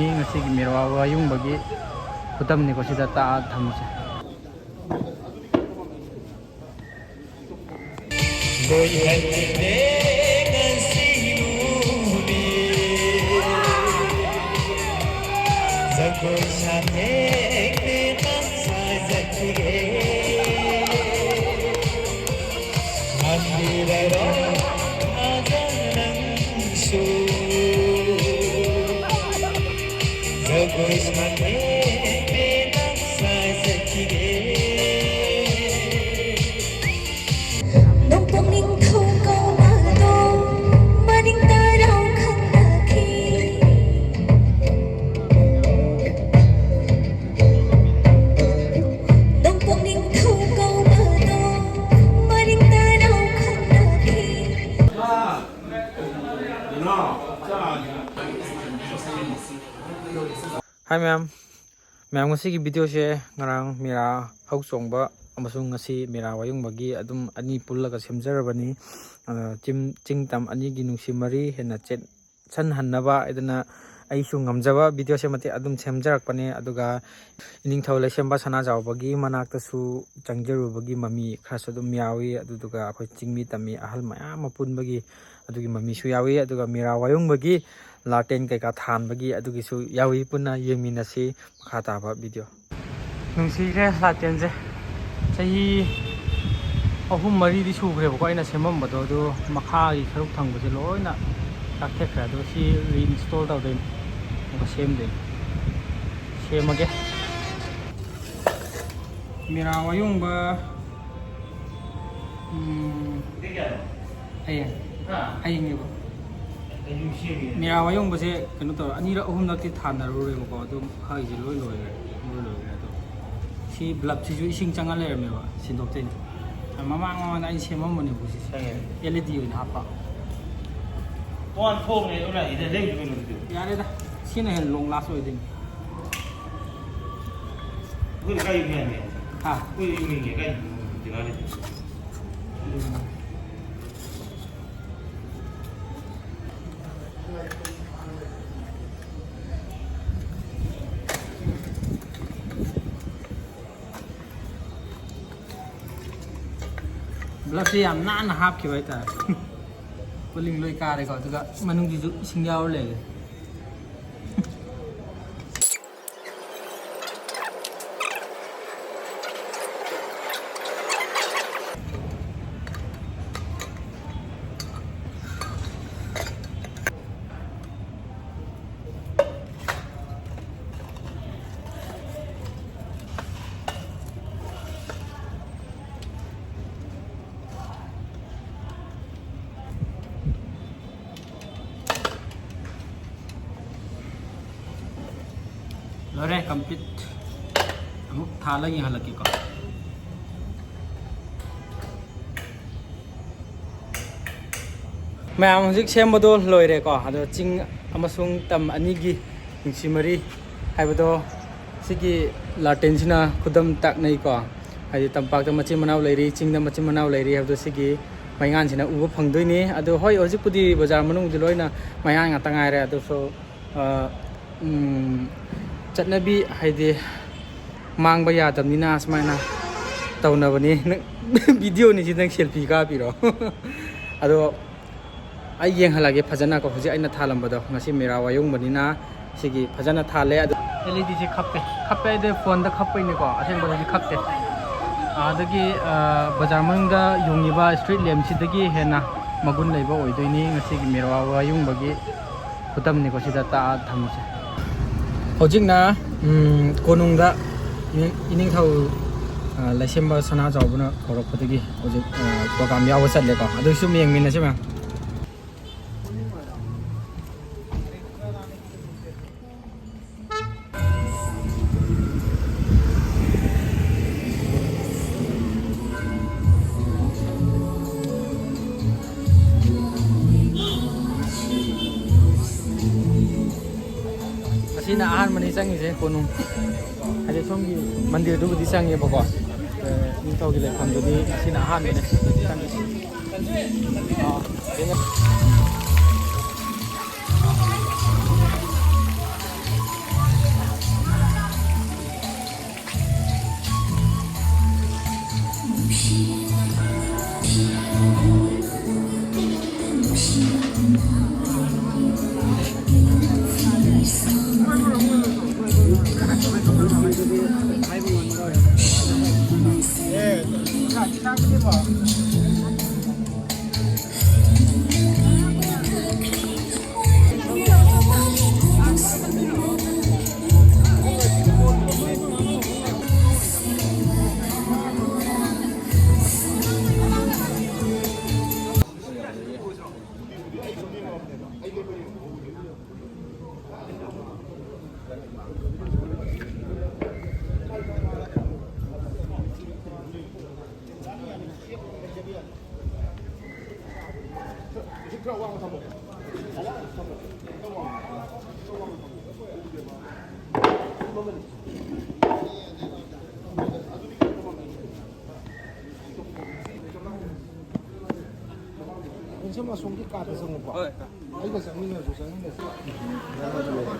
ꯑꯣꯏꯗꯣꯏꯅꯤ ꯉꯁꯤꯒꯤ ꯃꯦꯔꯋꯥ ꯋꯥꯌꯨꯡꯕꯒꯤ ꯈꯨꯗꯝꯅꯤꯀꯣ ꯁꯤꯗ ꯇꯥꯛꯑ ꯊꯝꯃꯤꯁꯦ Hi ma'am. Ma'am ngasi video se ngarang mira hau chongba amasung ngasi mira wayungbagi adum ani pullaga semjarabani chingtam ani gi nungsi mari hena chet chan hannaba idana aisu ngamjaba video se mate adum semjarakpane aduga iningthau lesemba sana jawbagi manakta su changjarubagi mami khasa dum yawi aduga akhoi chingmi tami ahal mayam mapunbagi adugi mami su yawi aduga mira wayungbagi लाटेन कई का थान बगी अदुगिसु यावी पुना यमिनसी मखाताबा video नुंसीरे लाटेन जे सही अहुम मरी दि सुग्रेबो को आइना सेममबदो दो मखागी खरुक थंगबसे लोइना काथेखरा दो सी रीइंस्टॉल तौदे मका सेमदे सेमगे मेरा वायुंबा आयेंगेबो मेरा वायुंबसे कनो तो अनीरा अहुमनक्ति थानरुरेबको अदुम हाइजे लोइ लोइरे अदो सी ब्लब सिजु इसिंग चंगा लेरमेबा सिनदोक्तेन ममांग ममांग आइ सेममने बुसि एलईडी ओइन हापा तोन फोंने ओला इदे लेइ मेनो यारेदा सिना हेन लोंग लास्ट ओइदिन कुइ काइ मेने हा कुइ युनिगे काइ दिगाले ब्लफ से याम नान हाफ के भाई तार पुलिंग लोई कार है तो का मनुंग की जो सिंगावर ले लोरे कंप्लीट अमुक थाला ये हलकी को मैं हजिक सेमबदो लोइरे को अदो चिंग अमसुंग तम अनिगी नुसिमरी हाइबदो सिगी लाटेनसिना खुदम ताकनै को हाइदि तंपाक मचिन मनाव लेरी चिंग मचिन मनाव लेरी हाइबदो सिगी माइगान सिना उबो फंगदोइनी अदो होय हजिकपुदी बाजार मनुंग दि लोइना माइगान ngata ngaire अदो सो चटनबी हाइदे मांगबा यादबनिना असमायना तौनबनी वीडियो नि जिदं सेल्फी का पिरो अदो आई येंग हलागे फजना को हजे आइना थालंबदो ngasi मेरा वायुंगबनिना सिगी फजना थाले अदो एलईडी से खप्पे दे फोन दा खप्पैनि को असेंबो हजे खप्ते आदगी बाजार मंगदा योंगिबा स्ट्रीट लैम्प सिदगी हेना मगुन लेबा ओइदोइनी ngasi मेरा वायुंगबगी खुदमनि को सिदा ता थमसे हजिकना कोनुंगा इनिंगथाउ लाइसेम्बा सना जावबना खरखदगी हजिक प्रोग्राम याव चलेको अदुसु मेंमिनसे मा Sina ahan mani changi se konung ade somgi mandir du di changi bako ni tawgi le kham du di sina ahan mani changi 인생 송기 까서 뭐 봐. 이거 상민이 조상인데. 내가 좀 해봐.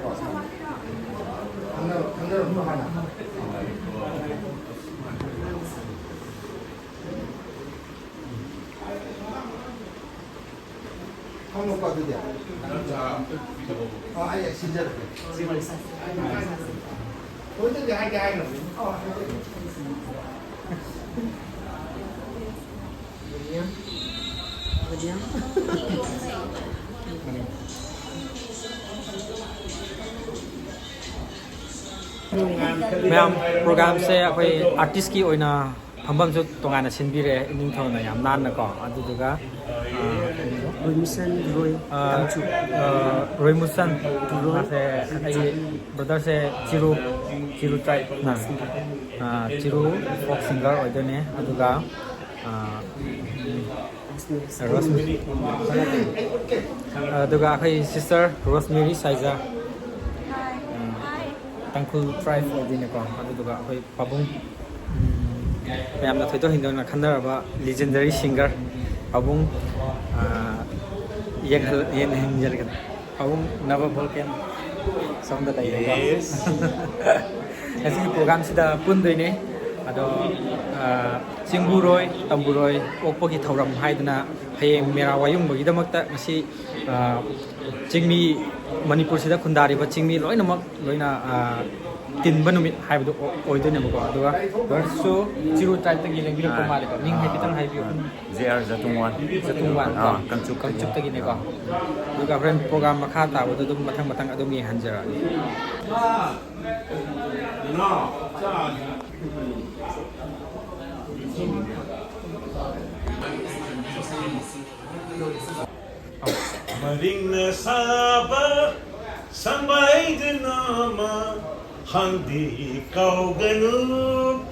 하나 뭐 하나. 한번 봐도 돼. 아예 진짜로. 지금 있어. 어떻게 하게 하는 거? Ma'am programme से अखोई आर्टिस्ट की ओइना फंबम जो तोंगाना सिनबिरे इनिंग थोना याम नान को अदुदुगा रोयमुसन रोय रोयमुसन से आई ब्रदर से चिरू ट्राइब ना चिरू फोक सिंगर ओइदने अदुगा रोसमेरी अदुगा अखोई sister rosemary साइजा तंकुल tribe ओदिनेको अदुगा अखोई पाबुंग मैमना थोइतो हिंदोना खन्नरबा लेजेंडरी सिंगर पाबुंग येन पाबुंग नव भोल्केन समदा लाइरेको ऐसी प्रोग्राम सिदा पुनदैने अदो चिंगुरोय तंबुरोय ओकपगी थौरम हाइदना हयेंग मेरा वायुंबगीदमक्ता ngasi चिंगमी मणिपुर सिदा खुंदारिबा चिंगमी लोइनमक लोइना तिनबा नुमित हाइबदो ओइदोनेबको अदुगा वर्सो चिरू टाइप तगी लेंगिरको मालेको मिंग हाइबितंग हाइबियो JR Zatungwan कंचुक तगी नेको अदुगा फ्रेंड प्रोग्राम मखा ताबदो दुम मथंग मथंग अदुम ये हंजरा Maring saba sambai nama handi kau ganu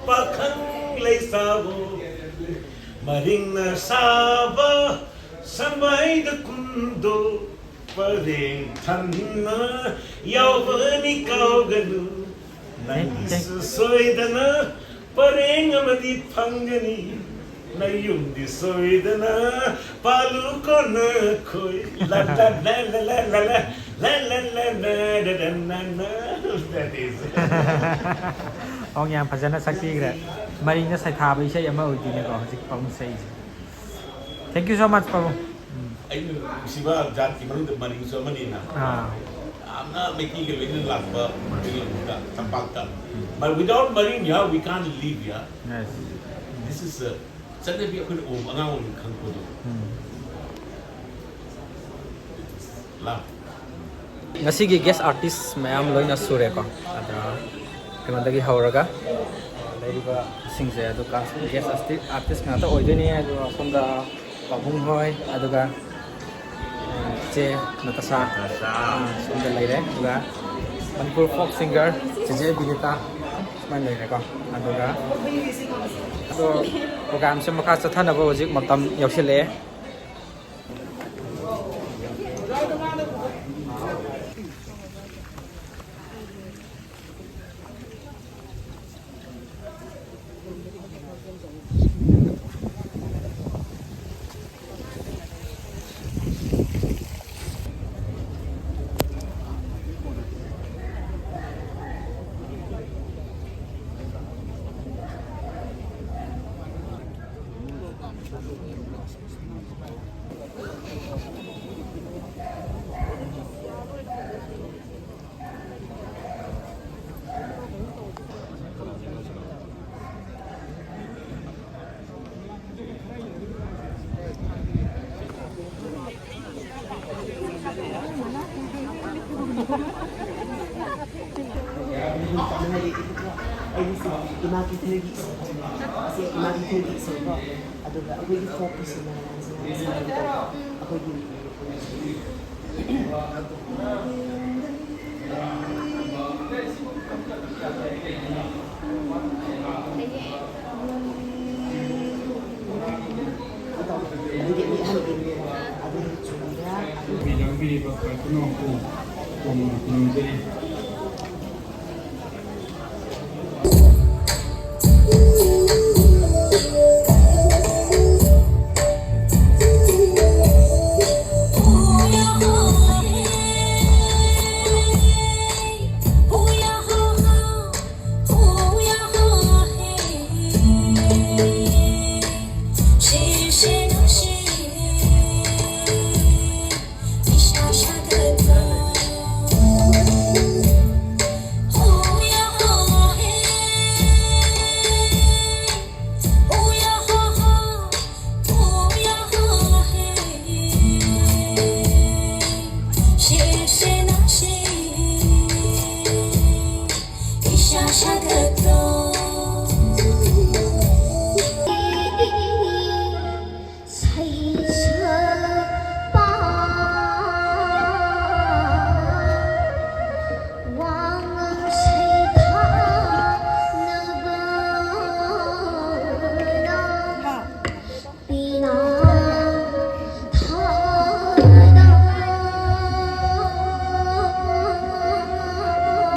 pakhang leisavo Maring saba sambai kundo paring thanna yauvani kau ganu nangis soidana paring amadi phangani Nayum di soidana palu kona koi la la la la la la la la la la la da da na na that is ông nhàng phải dân sắc ti kìa mày nó sai thà bây giờ em mới đi này có dịch phong xây thank you so much Pabu anh siva jat ki manu mani so mani na I'm not making a little laugh but tampakta but without Marinya we can't live yeah yes this is a Sanda biar aku om angang kang kodo. Lah. ngasi gi guest artist mayam loina sure ko ada kemandagi hauraga laiba singje adu ka guest artist na to oideni adu somda babung hoy aduga che natasha somda laire aduga manipur folk singer jeje bigita man laire ko aduga ado program se makha chathanaba hojik matam yausile imagi tergi so aduga aku di fokus na aku di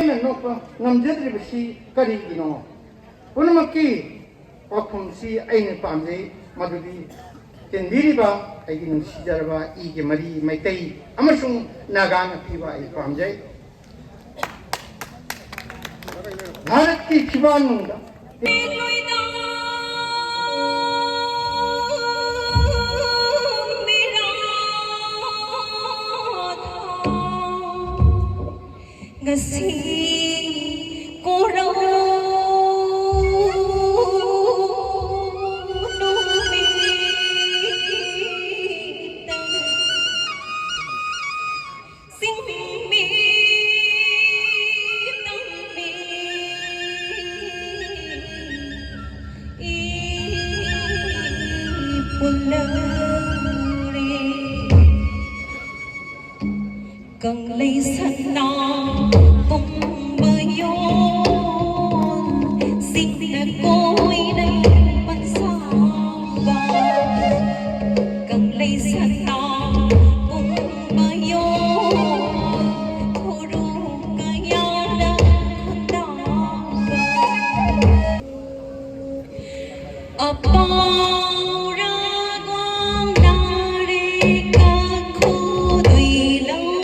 ꯅꯣꯛꯄ ꯉꯝꯖꯗ꯭ꯔꯤꯕꯁꯤ ꯀꯔꯤꯒꯤꯅꯣ ꯄꯨꯝꯅꯃꯛꯀꯤ ꯄꯥꯎꯈꯨꯝꯁꯤ ꯑꯩꯅ ꯄꯥꯝꯖꯩ ꯃꯗꯨꯗꯤ ꯇꯤꯟꯕꯤꯔꯤꯕ ꯑꯩꯒꯤ ꯅꯨꯡꯁꯤꯖꯔꯕ ꯏꯒꯤ ꯃꯔꯤ ꯃꯩꯇꯩ ꯑꯃꯁꯨꯡ ꯅꯥꯒꯥꯅ ꯄꯤꯕ ꯑꯩ ꯄꯥꯝꯖꯩ ꯚꯥꯔꯠꯀꯤ ꯐꯤꯕꯥꯟꯅꯨꯡꯗ ngasi korau cần lấy sẵn nào cùng với yon xin là côi đây vẫn sao và cần lấy sẵn nào cùng với yon thu đủ cả nhau đã con đó ở bao ra quang đa đi ca khu tùy lâu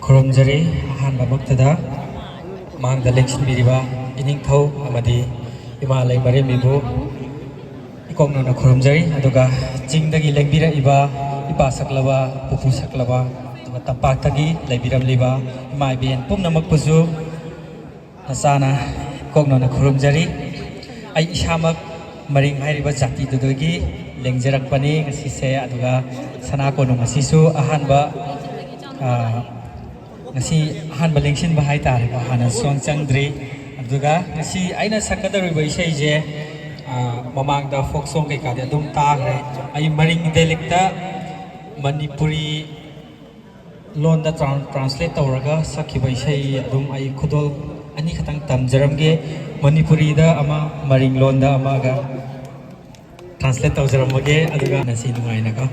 ꯈꯨꯔꯨꯝꯖꯔꯤ ꯑꯍꯥꯟꯕꯃꯛꯇꯗ ꯃꯥꯡꯗ ꯂꯦꯡꯁꯤꯟꯕꯤꯔꯤꯕ ꯏꯅꯤꯡꯊꯧ ꯑꯃꯗꯤ ꯏꯃꯥ ꯂꯩꯃꯔꯦꯝꯕꯤꯕꯨ ꯏꯀꯣꯛꯅꯅ ꯈꯨꯔꯨꯝꯖꯔꯤ ꯑꯗꯨꯒ ꯆꯤꯡꯗꯒꯤ ꯂꯦꯡꯕꯤꯔꯛꯏꯕ ꯏꯄꯥ ꯁꯛꯂꯕ ꯄꯨꯄꯨ ꯁꯛꯂꯕ ꯑꯗꯨꯒ ꯇꯝꯄꯥꯛꯇꯒꯤ ꯂꯩꯕꯤꯔꯝꯂꯤꯕ ꯏꯃꯥ ꯏꯕꯦꯟ ꯄꯨꯝꯅꯃꯛꯄꯨꯁꯨ ꯅꯆꯥꯅ ꯏꯀꯣꯛꯅꯅ ꯈꯨꯔꯨꯝꯖꯔꯤ ꯑꯩ ꯏꯁꯥꯃꯛ ꯃꯔꯤꯡ ꯍꯥꯏꯔꯤꯕ ꯖꯥꯇꯤꯗꯨꯗꯒꯤ ꯂꯦꯡꯖꯔꯛꯄꯅꯤ ꯉꯁꯤꯁꯦ ꯑꯗꯨꯒ ꯁꯅꯥ ꯀꯣꯅꯨꯡ ꯑꯁꯤꯁꯨ ꯑꯍꯥꯟꯕ ngasi ahanba lengsinba haitare hana song changdri aduga ngasi aina sakadariba isai je mamangda folk song kai ka de adum tagre ai maring dialecta manipuri londa translate tawraga sakhiba isai adum ai khudol ani khatang tamjaramge manipuri da ama maring londa ama ga translate tawjaramge aduga nasi nuaina ka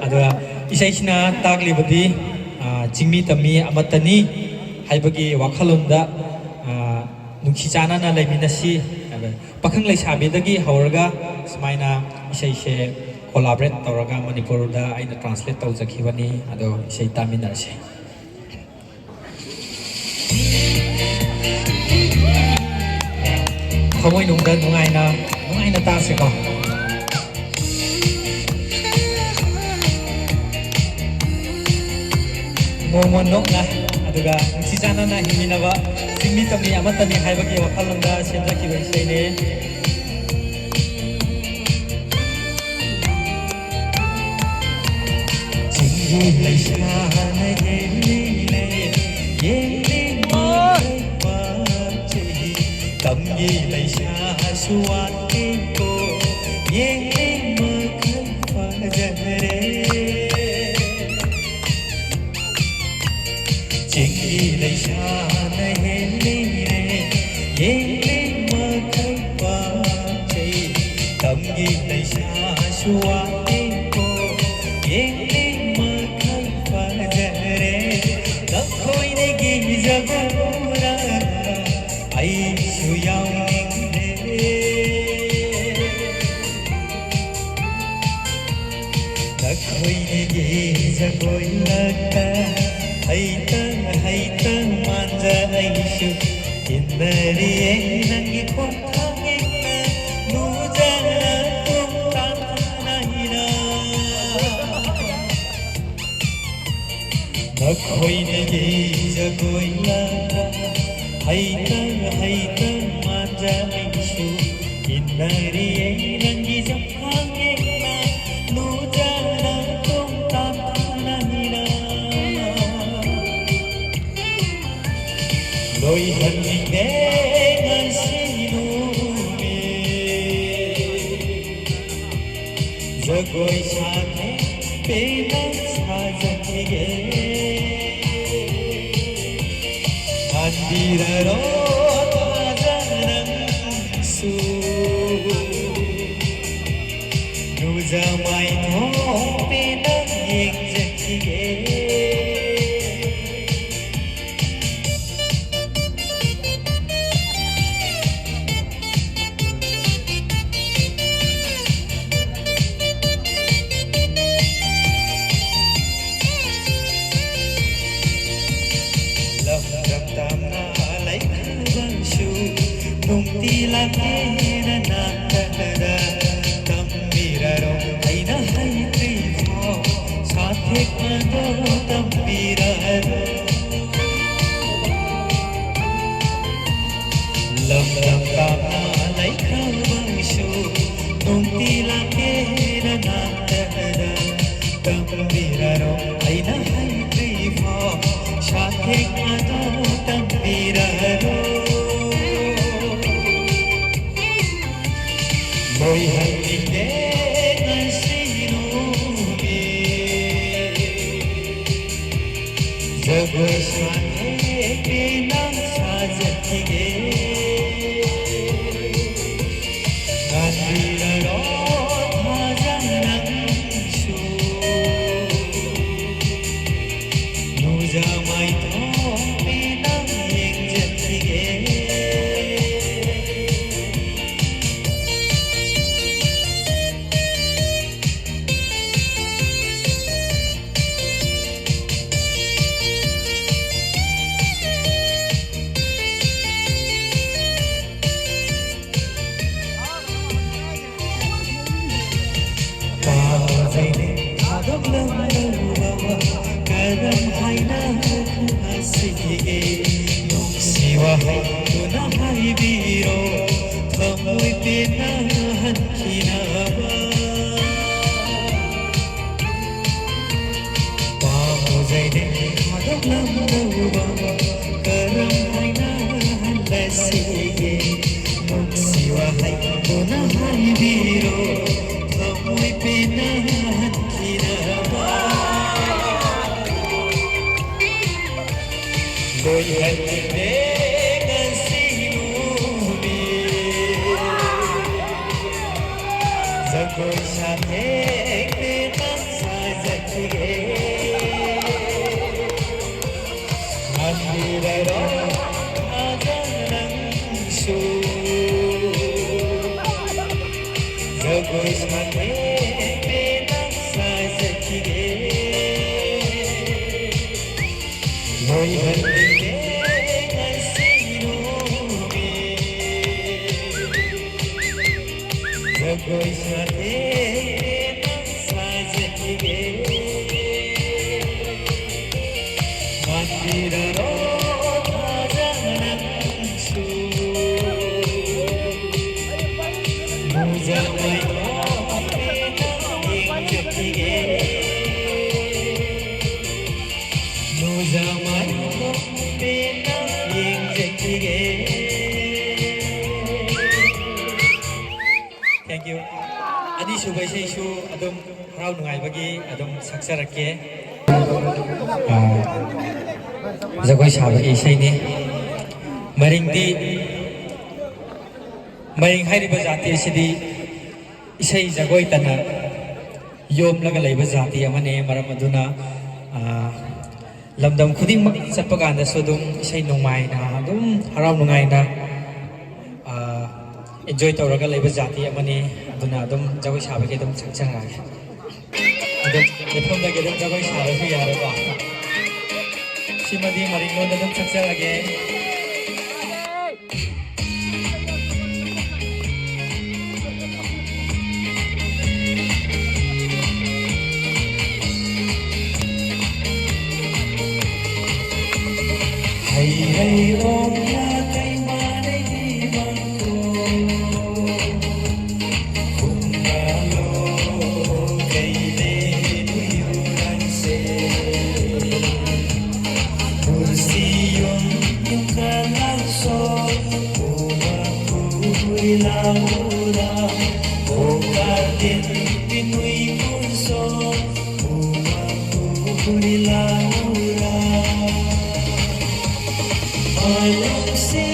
aduga isai sina taglibadi chingmi tami amatani haibagi wakhalonda nungsi chanana laiminasi pakhang leisabidagi hauraga sumaina isai se collaborate tawraga manipurda aina translate tawjakhibani ado isai taminarse khamoi nungda nungaina tase ko Momon na aduga si jana na himinawa singmi tami amatani haibagi wakhalonda senjaki baisene Chingi laisha na yeli le yeli mai pache tamgi laisha suwati ko yeli makan fajare Chingi laisha na heli re yeli makai pache tamgi laisha suwati ko yeli makai fajare dakhoi ne gi jagora ai su yaung re dakhoi ne gi jagora haita haita manja aishu indariye nangi khothange nujana tumtanahina nakhoine ge jagoila haita haita manja aishu indariye nangi khothange nujana tumtanahina Loi hanni ne ngasinu me Jagoi saathe pena sajatige Andira ro tajanam su Nuja mai tho pena yek jatige Thank you. Ani subay sa isu adum harau nungai bagi adum saksarake. Jagoi sabe isai ni. Maring di maring hai riba jati sidi isai jagoi tana yom laga laiba jati amane maram aduna lamdam khuding mak satpa ganda sudum isai nungmai na adum harau nungai na enjoy tawraga laiba jati amani aduna adum jagoi sabe ke adum sakchara adum lefom da ke adum jagoi sabe su yara ba simadi maring lo adum sakchara ge hey hey om ya kai mane di bangko kungalo kai le tuyuran se kursi yung kalang so umakuy laura o katin pinuy kurso umakuy laura Alam siya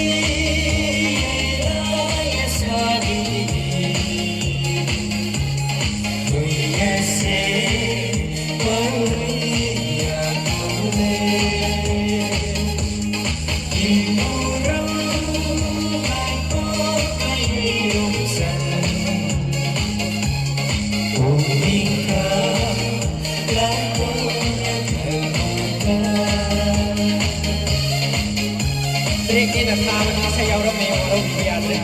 sabi Kuya se Paruya kule Imurang ako kayong san Uming ka Lalo ka Ini nak tahu ni saya orang yang orang biasa.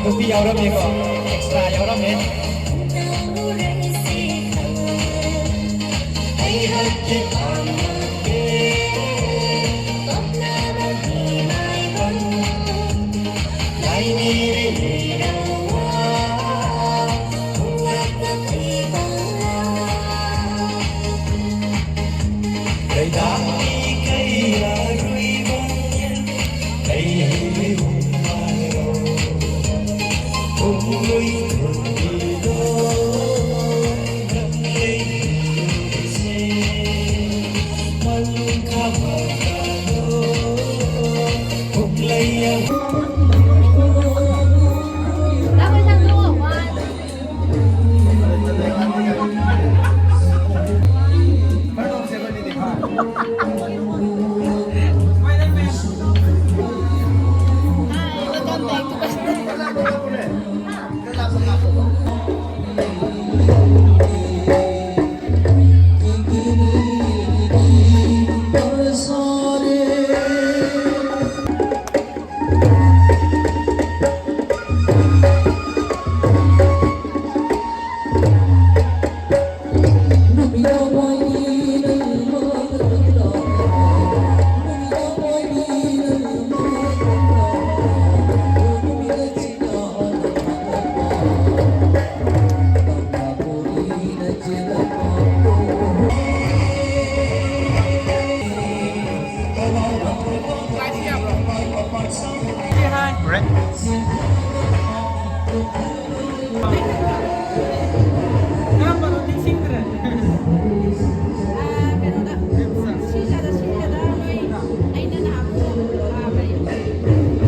Kopi orang ni kok extra orang ni. Hãy subscribe cho kênh Ghiền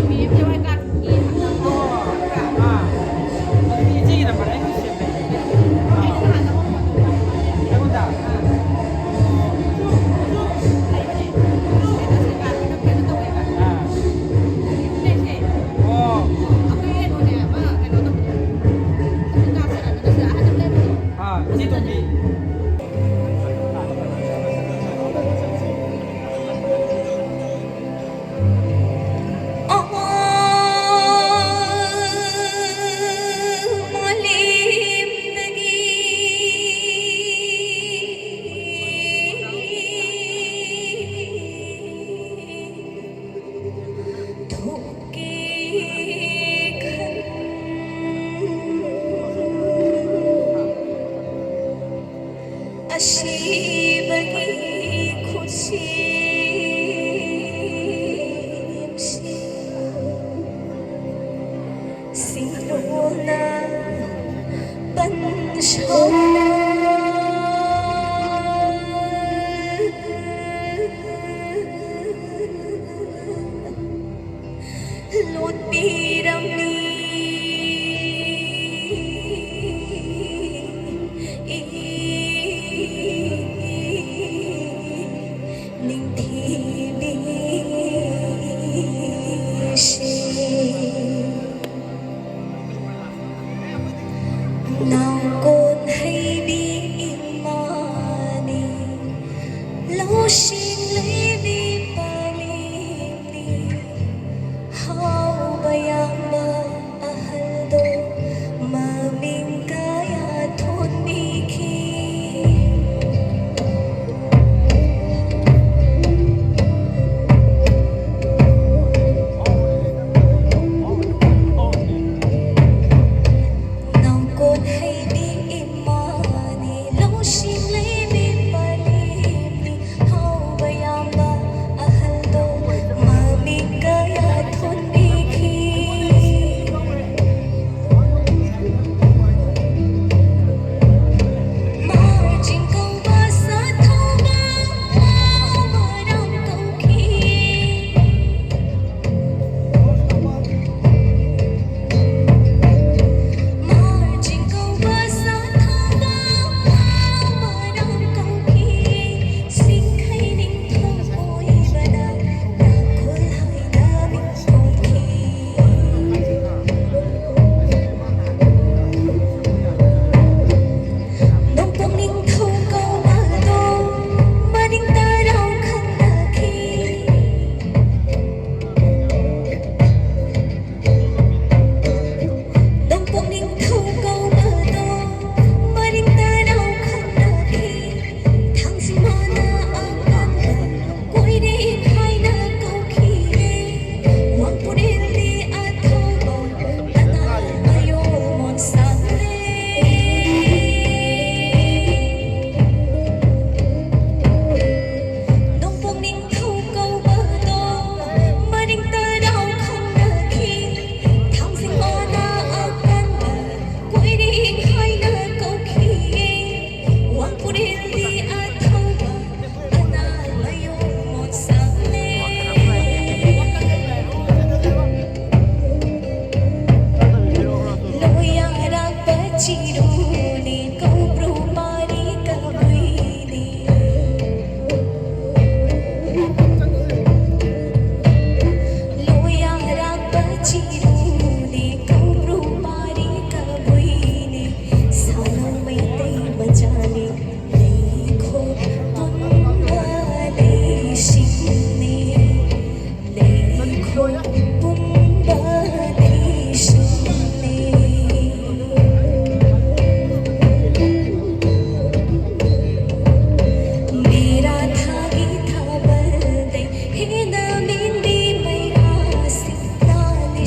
Mì Gõ để không bỏ lỡ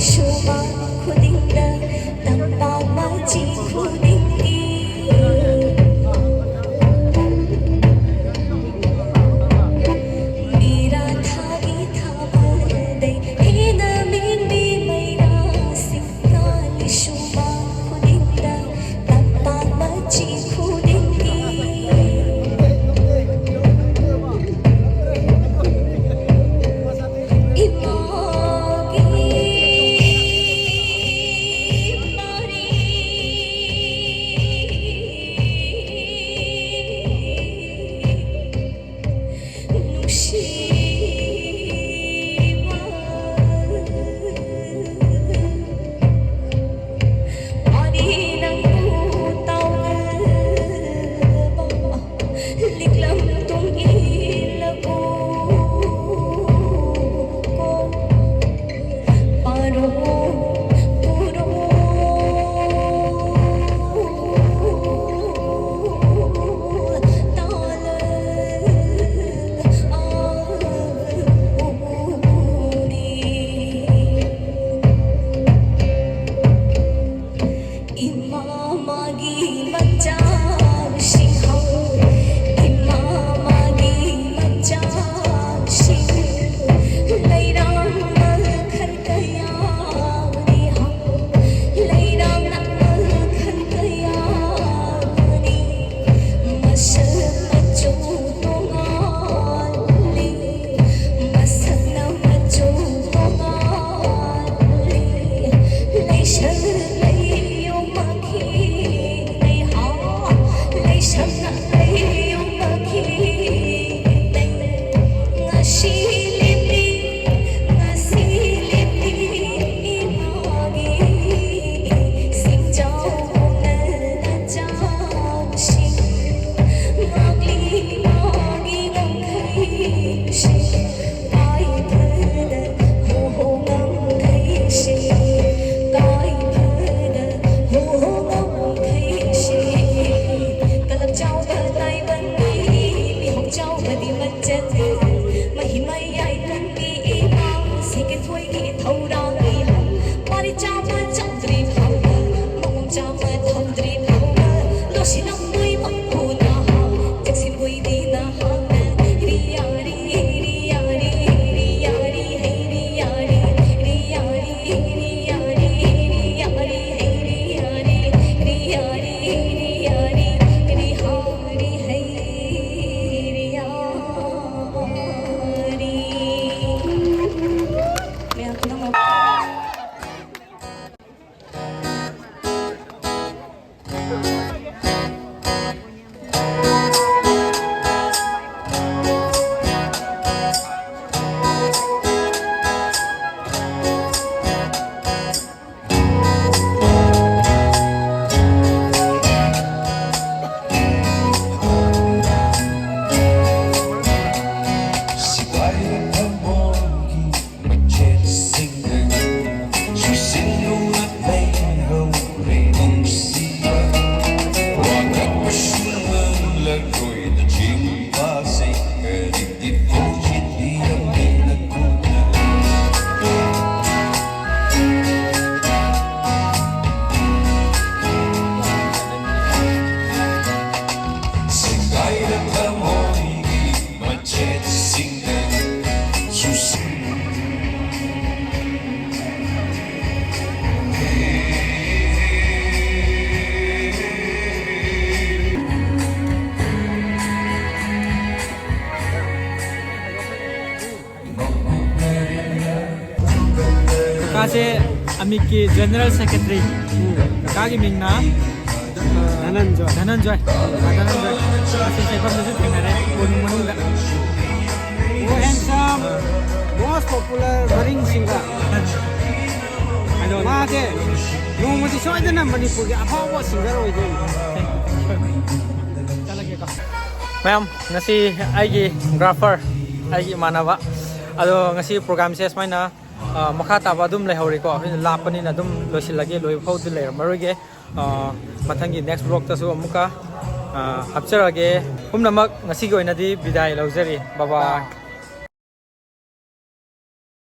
शुमा खुदिंदा Tampa मची खुदिंगी मेरा थागी था बरदे हे नमीन भी मेरा सिक्का शुमा खुदिंदा Tampa मची खुदिंगी Kasi Amiki General Secretary Kaki Mingna Dhananjoy Dhananjoy Kasi Sekam Nasi Tingare Unung Manungga Who handsome, most popular budding singer. Mate, Nomadi Soidana Manipur, Apawa singer with him. Ma'am, ngasi aigi grapher aigi manawa ado ngasi program ses maina makha taba dum lehori ko lapani na dum losilage loi phau du le maruge mathangi next vlog ta su amuka hapcharage humnamak ngasi go inadi bidai laujari baba